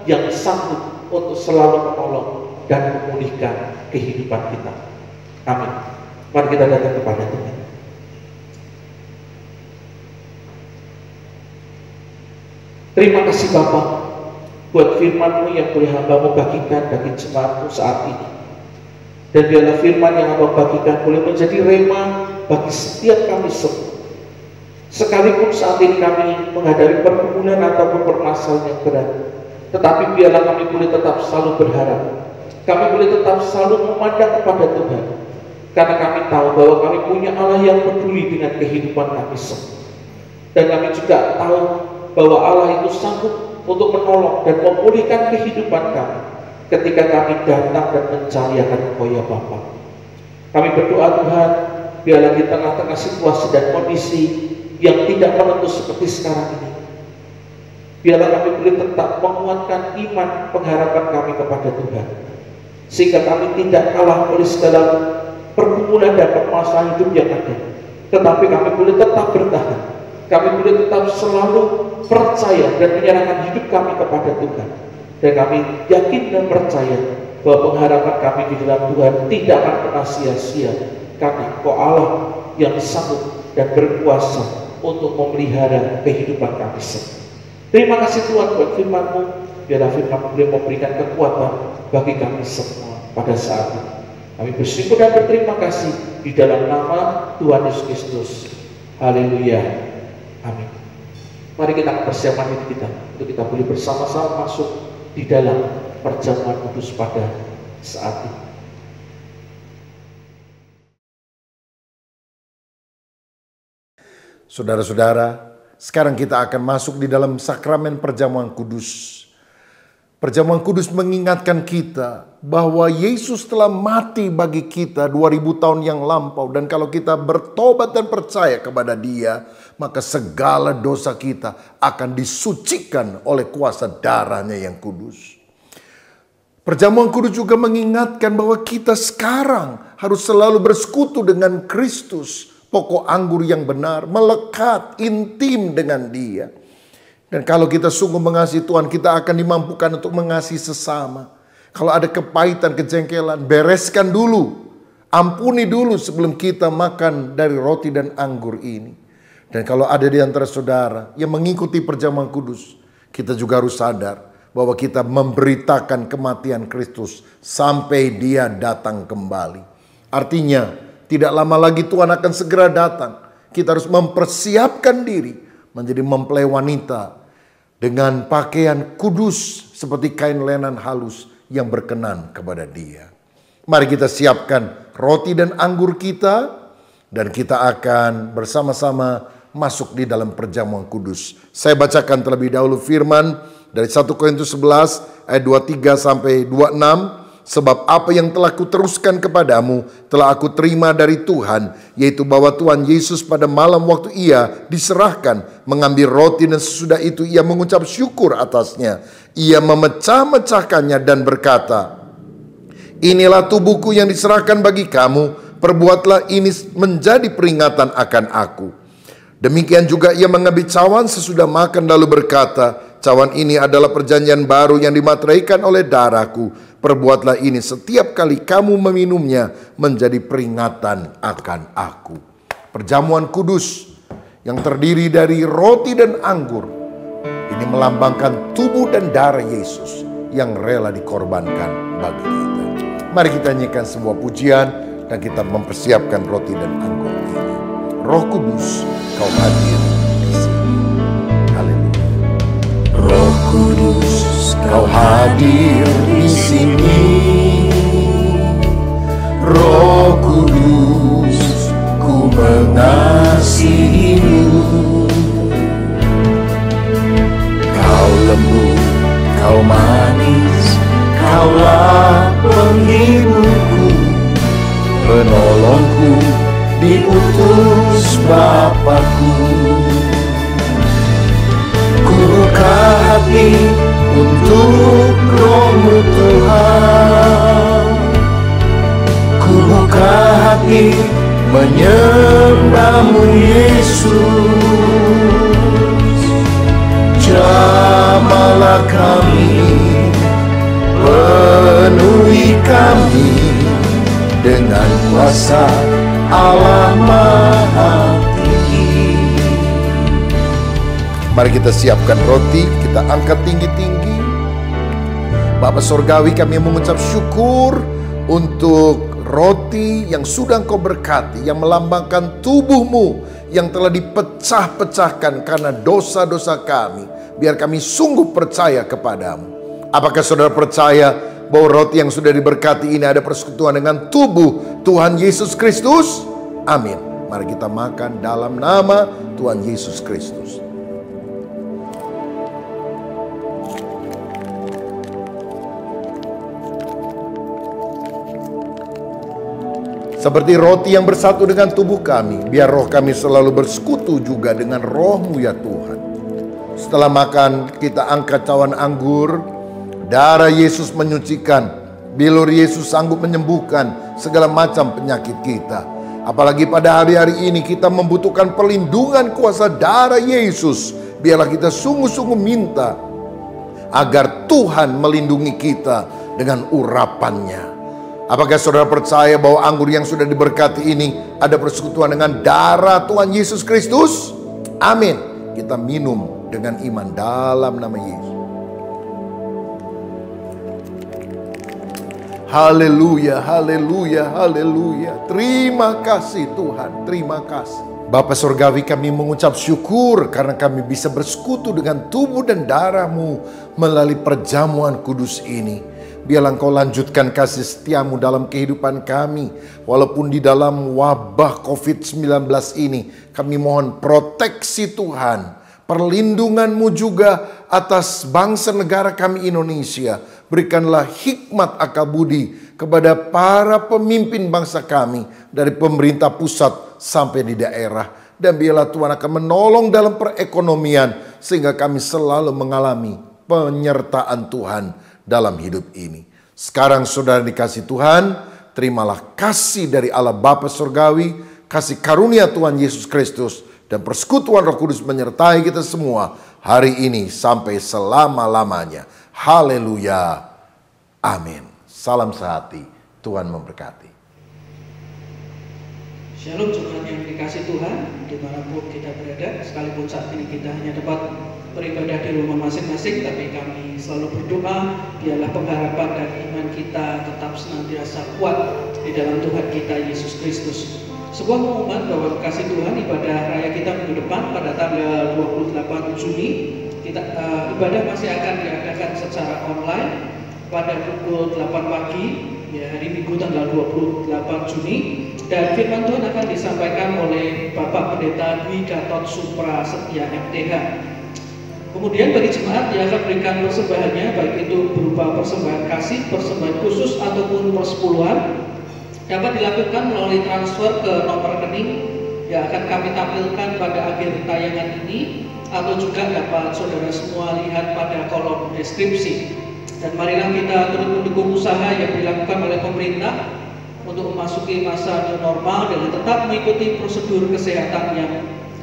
yang sanggup untuk selalu menolong dan memulihkan kehidupan kita. Amin. Mari kita datang kepada Tuhan. Terima kasih Bapa buat firman-Mu yang boleh hamba-Mu bagikan bagi jemaat-Mu saat ini. Dan biarlah firman yang hamba bagikan boleh menjadi rema bagi setiap kami semua. Sekalipun saat ini kami menghadapi pergumulan ataupun permasalahan yang berat, tetapi biarlah kami boleh tetap selalu berharap. Kami boleh tetap selalu memandang kepada Tuhan, karena kami tahu bahwa kami punya Allah yang peduli dengan kehidupan kami semua. Dan kami juga tahu bahwa Allah itu sanggup untuk menolong dan memulihkan kehidupan kami ketika kami datang dan mencari akan Engkau ya Bapa. Kami berdoa Tuhan, biarlah di tengah-tengah situasi dan kondisi yang tidak menentu seperti sekarang ini, biarlah kami boleh tetap menguatkan iman pengharapan kami kepada Tuhan, sehingga kami tidak kalah oleh segala pergumulan dan permasalahan hidup yang ada, tetapi kami boleh tetap bertahan. Kami boleh tetap selalu percaya dan menyerahkan hidup kami kepada Tuhan. Dan kami yakin dan percaya bahwa pengharapan kami di dalam Tuhan tidak akan pernah sia-sia, karena Engkau Allah yang sanggup dan berkuasa untuk memelihara kehidupan kami semua. Terima kasih Tuhan buat firman-Mu. Biarlah firman-Mu boleh memberikan kekuatan bagi kami semua pada saat ini. Kami bersyukur dan berterima kasih di dalam nama Tuhan Yesus Kristus. Haleluya. Amin. Mari kita persiapkan diri kita untuk kita boleh bersama-sama masuk di dalam perjamuan kudus pada saat ini. Saudara-saudara, sekarang kita akan masuk di dalam sakramen perjamuan kudus. Perjamuan kudus mengingatkan kita bahwa Yesus telah mati bagi kita 2000 tahun yang lampau. Dan kalau kita bertobat dan percaya kepada Dia, maka segala dosa kita akan disucikan oleh kuasa darahnya yang kudus. Perjamuan kudus juga mengingatkan bahwa kita sekarang harus selalu bersekutu dengan Kristus, pokok anggur yang benar, melekat intim dengan Dia. Dan kalau kita sungguh mengasihi Tuhan, kita akan dimampukan untuk mengasihi sesama. Kalau ada kepahitan, kejengkelan, bereskan dulu. Ampuni dulu sebelum kita makan dari roti dan anggur ini. Dan kalau ada di antara saudara yang mengikuti perjamuan kudus, kita juga harus sadar bahwa kita memberitakan kematian Kristus sampai Dia datang kembali. Artinya, tidak lama lagi Tuhan akan segera datang. Kita harus mempersiapkan diri menjadi mempelai wanita dengan pakaian kudus seperti kain lenan halus yang berkenan kepada Dia. Mari kita siapkan roti dan anggur kita, dan kita akan bersama-sama masuk di dalam perjamuan kudus. Saya bacakan terlebih dahulu firman dari 1 Korintus 11 ayat 23 sampai 26. Sebab apa yang telah kuteruskan kepadamu telah aku terima dari Tuhan, yaitu bahwa Tuhan Yesus pada malam waktu Ia diserahkan mengambil roti, dan sesudah itu Ia mengucap syukur atasnya. Ia memecah-mecahkannya dan berkata, "Inilah tubuhku yang diserahkan bagi kamu, perbuatlah ini menjadi peringatan akan aku." Demikian juga Ia mengambil cawan sesudah makan lalu berkata, "Cawan ini adalah perjanjian baru yang dimateraikan oleh darahku. Perbuatlah ini setiap kali kamu meminumnya menjadi peringatan akan aku." Perjamuan kudus yang terdiri dari roti dan anggur ini melambangkan tubuh dan darah Yesus yang rela dikorbankan bagi kita. Mari kita nyanyikan sebuah pujian dan kita mempersiapkan roti dan anggur ini. Roh Kudus, Kau hadir di sini. Haleluya. Roh Kudus, Kau hadir di sini. Roh Kudus, ku mengasihimu. Kau lembut, Kau manis, Kaulah penghiburku, penolongku, diutus Bapakku. Ku buka hati untuk Roh-Mu Tuhan. Ku buka hati menyembah-Mu Yesus. Jamahlah kami, penuhi kami dengan kuasa Allah Maha Tinggi. Mari kita siapkan roti, kita angkat tinggi-tinggi. Bapa Sorgawi, kami mengucap syukur untuk roti yang sudah Engkau berkati, yang melambangkan tubuh-Mu yang telah dipecah-pecahkan karena dosa-dosa kami. Biar kami sungguh percaya kepadamu. Apakah saudara percaya bahwa roti yang sudah diberkati ini ada persekutuan dengan tubuh Tuhan Yesus Kristus? Amin. Mari kita makan dalam nama Tuhan Yesus Kristus. Seperti roti yang bersatu dengan tubuh kami, biar roh kami selalu bersekutu juga dengan Roh-Mu ya Tuhan. Setelah makan, kita angkat cawan anggur. Darah Yesus menyucikan, bilur Yesus sanggup menyembuhkan segala macam penyakit kita. Apalagi pada hari-hari ini kita membutuhkan perlindungan kuasa darah Yesus. Biarlah kita sungguh-sungguh minta agar Tuhan melindungi kita dengan urapannya. Apakah saudara percaya bahwa anggur yang sudah diberkati ini ada persekutuan dengan darah Tuhan Yesus Kristus? Amin. Kita minum dengan iman dalam nama Yesus. Haleluya, haleluya, haleluya. Terima kasih Tuhan, terima kasih. Bapa Surgawi, kami mengucap syukur karena kami bisa bersekutu dengan tubuh dan darah-Mu melalui perjamuan kudus ini. Biarlah Engkau lanjutkan kasih setia-Mu dalam kehidupan kami. Walaupun di dalam wabah COVID-19 ini, kami mohon proteksi Tuhan. perlindungan-Mu juga atas bangsa negara kami Indonesia. Berikanlah hikmat akal budi kepada para pemimpin bangsa kami, dari pemerintah pusat sampai di daerah. Dan biarlah Tuhan akan menolong dalam perekonomian, sehingga kami selalu mengalami penyertaan Tuhan dalam hidup ini. Sekarang saudara dikasih Tuhan, terimalah kasih dari Allah Bapa Surgawi, kasih karunia Tuhan Yesus Kristus, dan persekutuan Roh Kudus menyertai kita semua hari ini sampai selama-lamanya. Haleluya. Amin. Salam sehati. Tuhan memberkati. Shalom jemaat yang dikasih Tuhan, dimanapun kita berada, sekalipun saat ini kita hanya dapat beribadah di rumah masing-masing, tapi kami selalu berdoa, biarlah pengharapan dan iman kita tetap senantiasa kuat di dalam Tuhan kita Yesus Kristus. Sebuah pengumuman bahwa kasih Tuhan, ibadah raya kita minggu depan pada tanggal 28 Juni, ibadah masih akan diadakan secara online pada pukul 8 pagi, ya, hari Minggu tanggal 28 Juni. Dan firman Tuhan akan disampaikan oleh Bapak Pendeta Dwi Gatot Supra Setia MTH. Kemudian bagi jemaat yang akan berikan persembahannya, baik itu berupa persembahan kasih, persembahan khusus ataupun persepuluhan, dapat dilakukan melalui transfer ke nomor rekening yang akan kami tampilkan pada akhir tayangan ini, atau juga dapat saudara semua lihat pada kolom deskripsi. Dan marilah kita turut mendukung usaha yang dilakukan oleh pemerintah untuk memasuki masa new normal dan tetap mengikuti prosedur kesehatan yang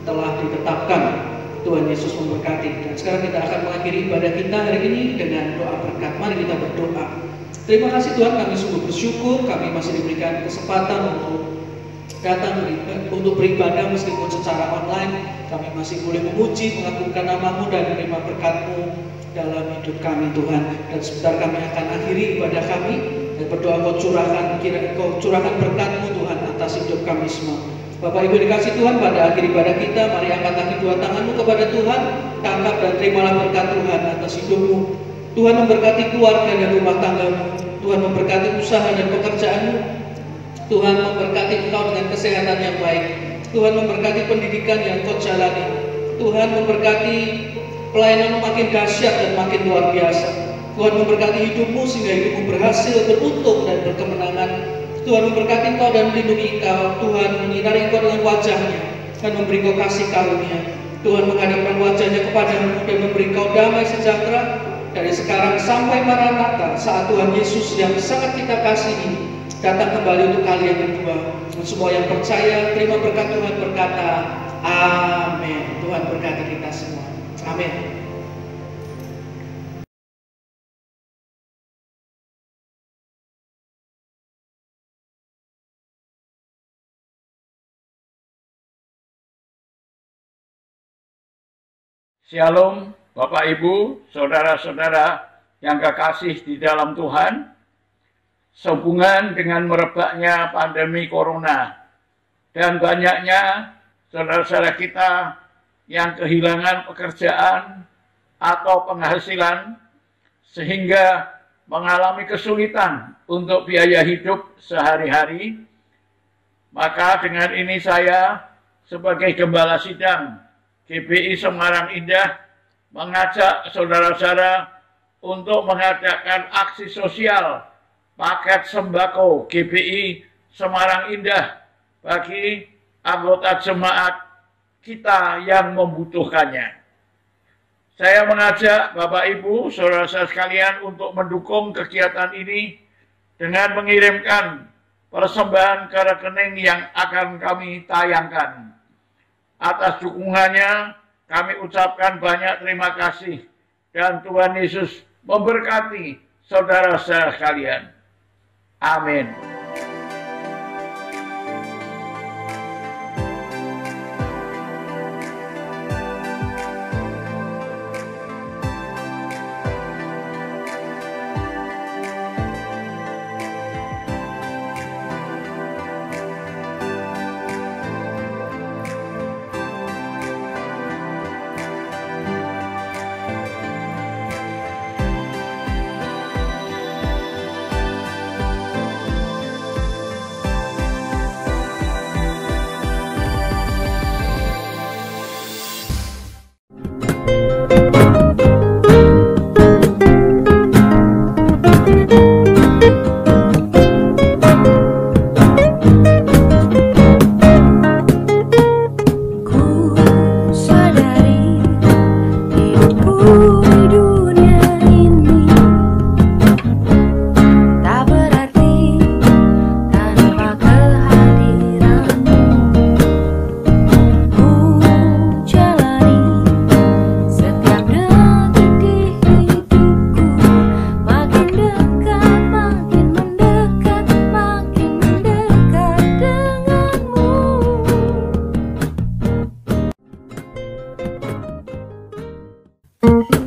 telah ditetapkan. Tuhan Yesus memberkati. Dan sekarang kita akan mengakhiri ibadah kita hari ini dengan doa berkat. Mari kita berdoa. Terima kasih Tuhan, kami sungguh bersyukur kami masih diberikan kesempatan untuk datang untuk beribadah meskipun secara online. Kami masih boleh memuji, mengagungkan nama-Mu dan menerima berkat-Mu dalam hidup kami Tuhan. Dan sebentar kami akan akhiri ibadah kami dan berdoa Kau curahkan berkat-Mu Tuhan atas hidup kami semua. Bapak Ibu dikasih Tuhan, pada akhir ibadah kita, mari angkat kedua tangan-Mu kepada Tuhan, tangkap dan terimalah berkat Tuhan atas hidup-Mu. Tuhan memberkati keluarga dan rumah tangga-Mu. Tuhan memberkati usaha dan pekerjaan-Mu. Tuhan memberkati Engkau dengan kesehatan yang baik. Tuhan memberkati pendidikan yang Kau jalani. Tuhan memberkati pelayanan makin dahsyat dan makin luar biasa. Tuhan memberkati hidupmu sehingga hidupmu berhasil, beruntung dan berkemenangan. Tuhan memberkati engkau dan melindungi engkau. Tuhan menyinari engkau dengan wajahnya dan memberi engkau kasih karunia. Tuhan menghadapkan wajahnya kepadamu dan memberi engkau damai sejahtera dari sekarang sampai Maranatha, saat Tuhan Yesus yang sangat kita kasihi datang kembali untuk kali yang kedua. Dan semua yang percaya terima berkat Tuhan berkata amin. Tuhan berkati kita semua. Amin. Shalom Bapak Ibu, Saudara-saudara yang kekasih di dalam Tuhan. Sehubungan dengan merebaknya pandemi Corona dan banyaknya saudara-saudara kita yang kehilangan pekerjaan atau penghasilan sehingga mengalami kesulitan untuk biaya hidup sehari-hari, maka dengan ini saya sebagai Gembala Sidang GBI Semarang Indah mengajak saudara-saudara untuk mengadakan aksi sosial paket sembako GBI Semarang Indah bagi anggota jemaat kita yang membutuhkannya. Saya mengajak Bapak Ibu, saudara-saudara sekalian untuk mendukung kegiatan ini dengan mengirimkan persembahan ke rekening yang akan kami tayangkan. Atas dukungannya kami ucapkan banyak terima kasih dan Tuhan Yesus memberkati saudara-saudara sekalian. Amin. Tuhan.